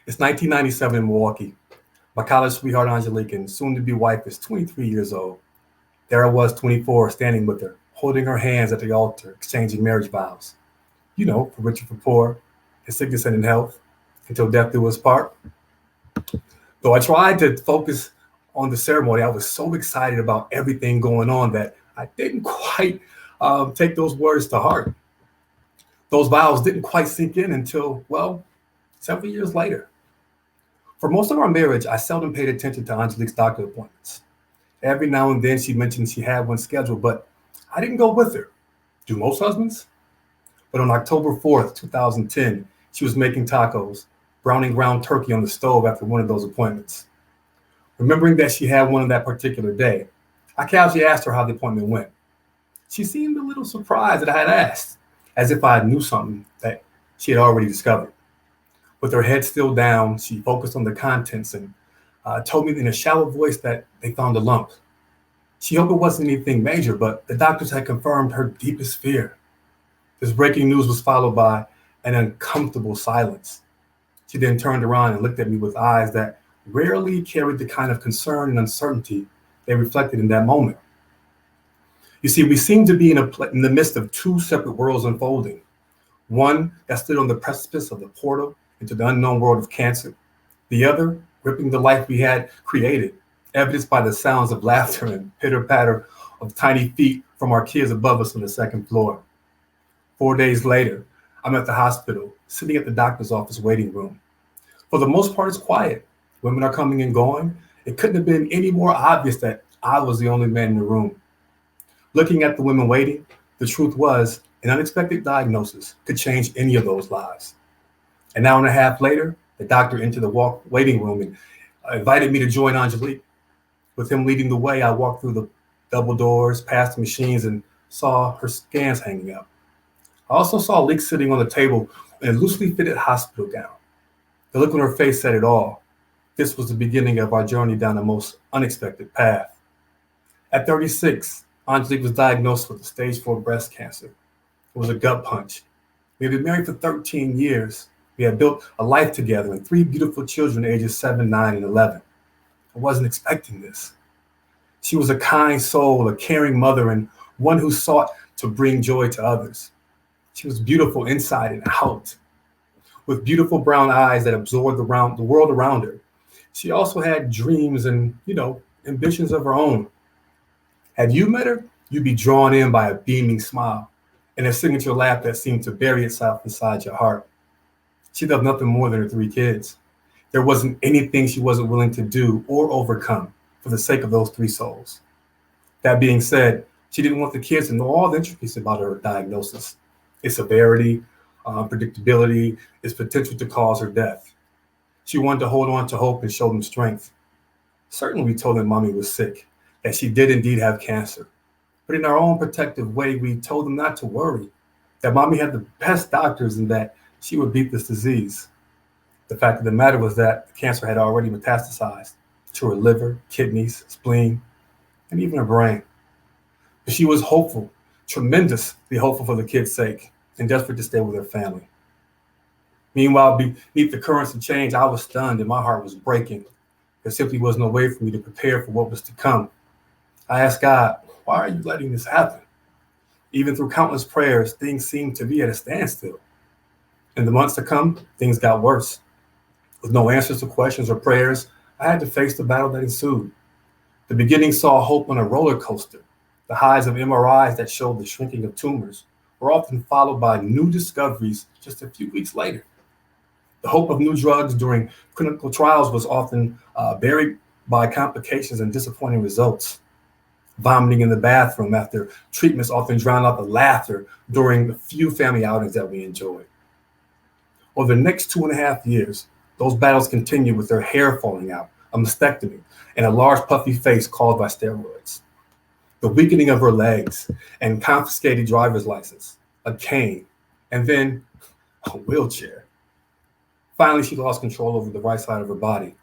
It's 1997 in Milwaukee. My college sweetheart Angelique and soon-to-be wife is 23 years old. There I was, 24, standing with her, holding her hands at the altar, exchanging marriage vows. You know, for richer for poor, in sickness and in health, until death do us part. Though I tried to focus on the ceremony, I was so excited about everything going on that I didn't quite take those words to heart. Those vows didn't quite sink in until, well, several years later. For most of our marriage, I seldom paid attention to Angelique's doctor appointments. Every now and then she mentioned she had one scheduled, but I didn't go with her. Do most husbands? But on October 4th, 2010, she was making tacos, browning ground turkey on the stove after one of those appointments. Remembering that she had one on that particular day, I casually asked her how the appointment went. She seemed a little surprised that I had asked, as if I knew something that she had already discovered. With her head still down, she focused on the contents and told me in a shallow voice that they found a lump. She hoped it wasn't anything major, but the doctors had confirmed her deepest fear. This breaking news was followed by an uncomfortable silence. She then turned around and looked at me with eyes that rarely carried the kind of concern and uncertainty they reflected in that moment. You see, we seemed to be in the midst of two separate worlds unfolding. One that stood on the precipice of the portal into the unknown world of cancer. The other gripping the life we had created, evidenced by the sounds of laughter and pitter-patter of tiny feet from our kids above us on the second floor. 4 days later, I'm at the hospital, sitting at the doctor's office waiting room. For the most part, it's quiet. Women are coming and going. It couldn't have been any more obvious that I was the only man in the room. Looking at the women waiting, the truth was an unexpected diagnosis could change any of those lives. An hour and a half later, the doctor entered the waiting room and invited me to join Angelique. With him leading the way, I walked through the double doors, past the machines, and saw her scans hanging up. I also saw Leek sitting on the table in a loosely fitted hospital gown. The look on her face said it all. This was the beginning of our journey down the most unexpected path. At 36, Angelique was diagnosed with stage 4 breast cancer. It was a gut punch. We had been married for 13 years. We had built a life together and 3 beautiful children ages 7, 9, and 11. I wasn't expecting this. She was a kind soul, a caring mother, and one who sought to bring joy to others. She was beautiful inside and out, with beautiful brown eyes that absorbed the world around her. She also had dreams and, ambitions of her own. Had you met her, you'd be drawn in by a beaming smile and a signature laugh that seemed to bury itself inside your heart. She loved nothing more than her 3 kids. There wasn't anything she wasn't willing to do or overcome for the sake of those 3 souls. That being said, she didn't want the kids to know all the intricacies about her diagnosis, its severity, predictability, its potential to cause her death. She wanted to hold on to hope and show them strength. Certainly, we told them mommy was sick, that she did indeed have cancer. But in our own protective way, we told them not to worry, that mommy had the best doctors and that she would beat this disease. The fact of the matter was that the cancer had already metastasized to her liver, kidneys, spleen, and even her brain. But she was hopeful, tremendously hopeful for the kids' sake, and desperate to stay with her family. Meanwhile, beneath the currents of change, I was stunned and my heart was breaking. There simply was no way for me to prepare for what was to come. I asked God, why are you letting this happen? Even through countless prayers, things seemed to be at a standstill. In the months to come, things got worse. With no answers to questions or prayers, I had to face the battle that ensued. The beginning saw hope on a roller coaster. The highs of MRIs that showed the shrinking of tumors were often followed by new discoveries just a few weeks later. The hope of new drugs during clinical trials was often buried by complications and disappointing results. Vomiting in the bathroom after treatments often drowned out the laughter during the few family outings that we enjoyed. Over the next 2.5 years, those battles continued with her hair falling out, a mastectomy, and a large puffy face caused by steroids. The weakening of her legs and confiscated driver's license, a cane, and then a wheelchair. Finally, she lost control over the right side of her body.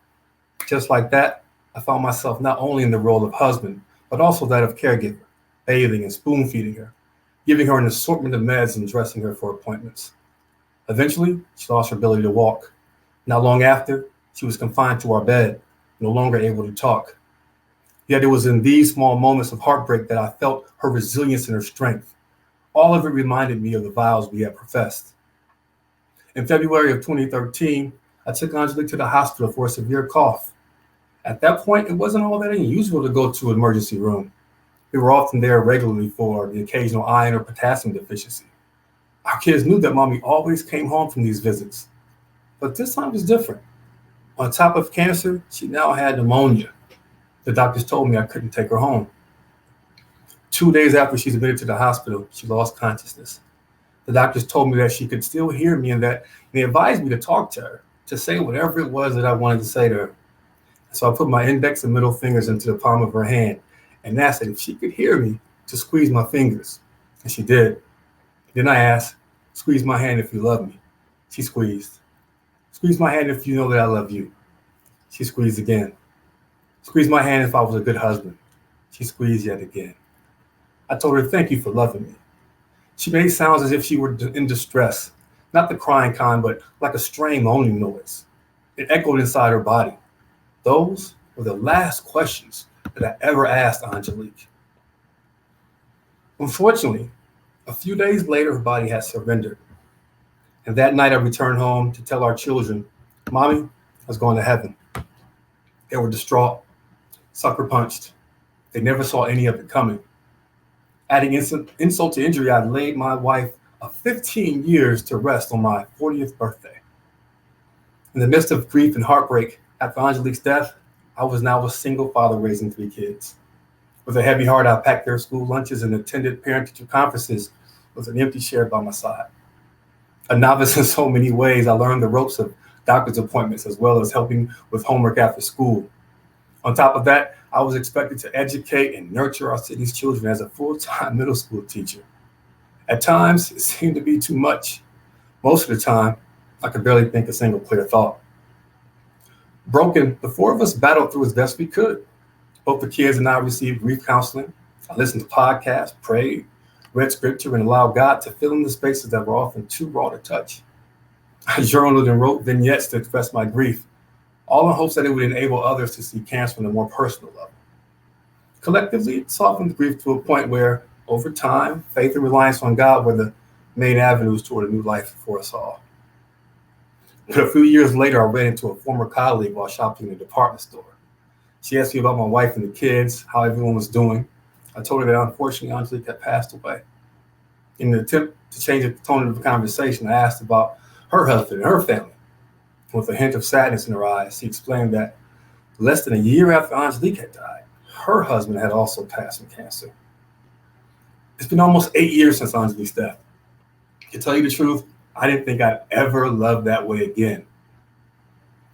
Just like that, I found myself not only in the role of husband, but also that of caregiver, bathing and spoon feeding her, giving her an assortment of meds and dressing her for appointments. Eventually, she lost her ability to walk. Not long after, she was confined to our bed, no longer able to talk. Yet it was in these small moments of heartbreak that I felt her resilience and her strength. All of it reminded me of the vows we had professed. In February of 2013, I took Angelique to the hospital for a severe cough. At that point, it wasn't all that unusual to go to an emergency room. We were often there regularly for the occasional iron or potassium deficiency. Our kids knew that mommy always came home from these visits. But this time was different. On top of cancer, she now had pneumonia. The doctors told me I couldn't take her home. 2 days after she's admitted to the hospital, she lost consciousness. The doctors told me that she could still hear me and that they advised me to talk to her, to say whatever it was that I wanted to say to her. So I put my index and middle fingers into the palm of her hand and asked that if she could hear me, to squeeze my fingers. And she did. Then I asked, squeeze my hand if you love me. She squeezed. Squeeze my hand if you know that I love you. She squeezed again. Squeeze my hand if I was a good husband. She squeezed yet again. I told her, thank you for loving me. She made sounds as if she were in distress, not the crying kind, but like a strained, lonely noise. It echoed inside her body. Those were the last questions that I ever asked Angelique. Unfortunately, a few days later, her body had surrendered. And that night I returned home to tell our children, Mommy was going to heaven. They were distraught, sucker punched. They never saw any of it coming. Adding insult to injury, I laid my wife of 15 years to rest on my 40th birthday. In the midst of grief and heartbreak after Angelique's death, I was now a single father raising 3 kids. With a heavy heart, I packed their school lunches and attended parent-teacher conferences with an empty chair by my side. A novice in so many ways, I learned the ropes of doctor's appointments as well as helping with homework after school. On top of that, I was expected to educate and nurture our city's children as a full-time middle school teacher. At times, it seemed to be too much. Most of the time, I could barely think a single clear thought. Broken, the 4 of us battled through as best we could. Both the kids and I received grief counseling. I listened to podcasts, prayed, read scripture, and allowed God to fill in the spaces that were often too raw to touch. I journaled and wrote vignettes to express my grief, all in hopes that it would enable others to see cancer on a more personal level. Collectively, it softened the grief to a point where, over time, faith and reliance on God were the main avenues toward a new life for us all. But a few years later, I ran into a former colleague while shopping in a department store. She asked me about my wife and the kids, how everyone was doing. I told her that unfortunately Angelique had passed away. In an attempt to change the tone of the conversation, I asked about her husband and her family. With a hint of sadness in her eyes, she explained that less than a year after Angelique had died, her husband had also passed from cancer. It's been almost 8 years since Angelique's death. To tell you the truth, I didn't think I'd ever love that way again.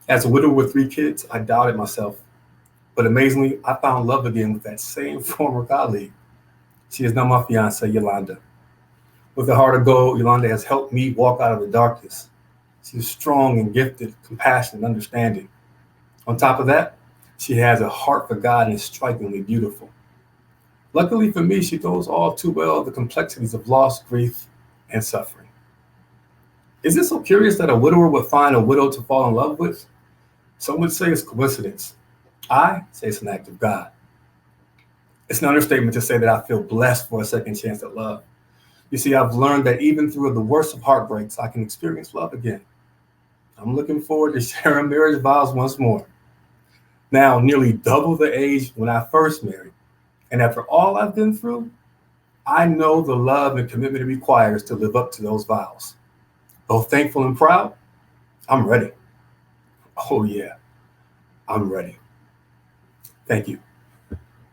As a widow with 3 kids, I doubted myself. But amazingly, I found love again with that same former colleague. She is now my fiancée, Yolanda. With a heart of gold, Yolanda has helped me walk out of the darkness. She is strong and gifted, compassionate, and understanding. On top of that, she has a heart for God and is strikingly beautiful. Luckily for me, she knows all too well the complexities of loss, grief, and suffering. Is it so curious that a widower would find a widow to fall in love with? Some would say it's coincidence. I say it's an act of God. It's an understatement to say that I feel blessed for a second chance at love. You see, I've learned that even through the worst of heartbreaks, I can experience love again. I'm looking forward to sharing marriage vows once more. Now, nearly double the age when I first married. And after all I've been through, I know the love and commitment it requires to live up to those vows. Though thankful and proud, I'm ready. Oh yeah, I'm ready. Thank you.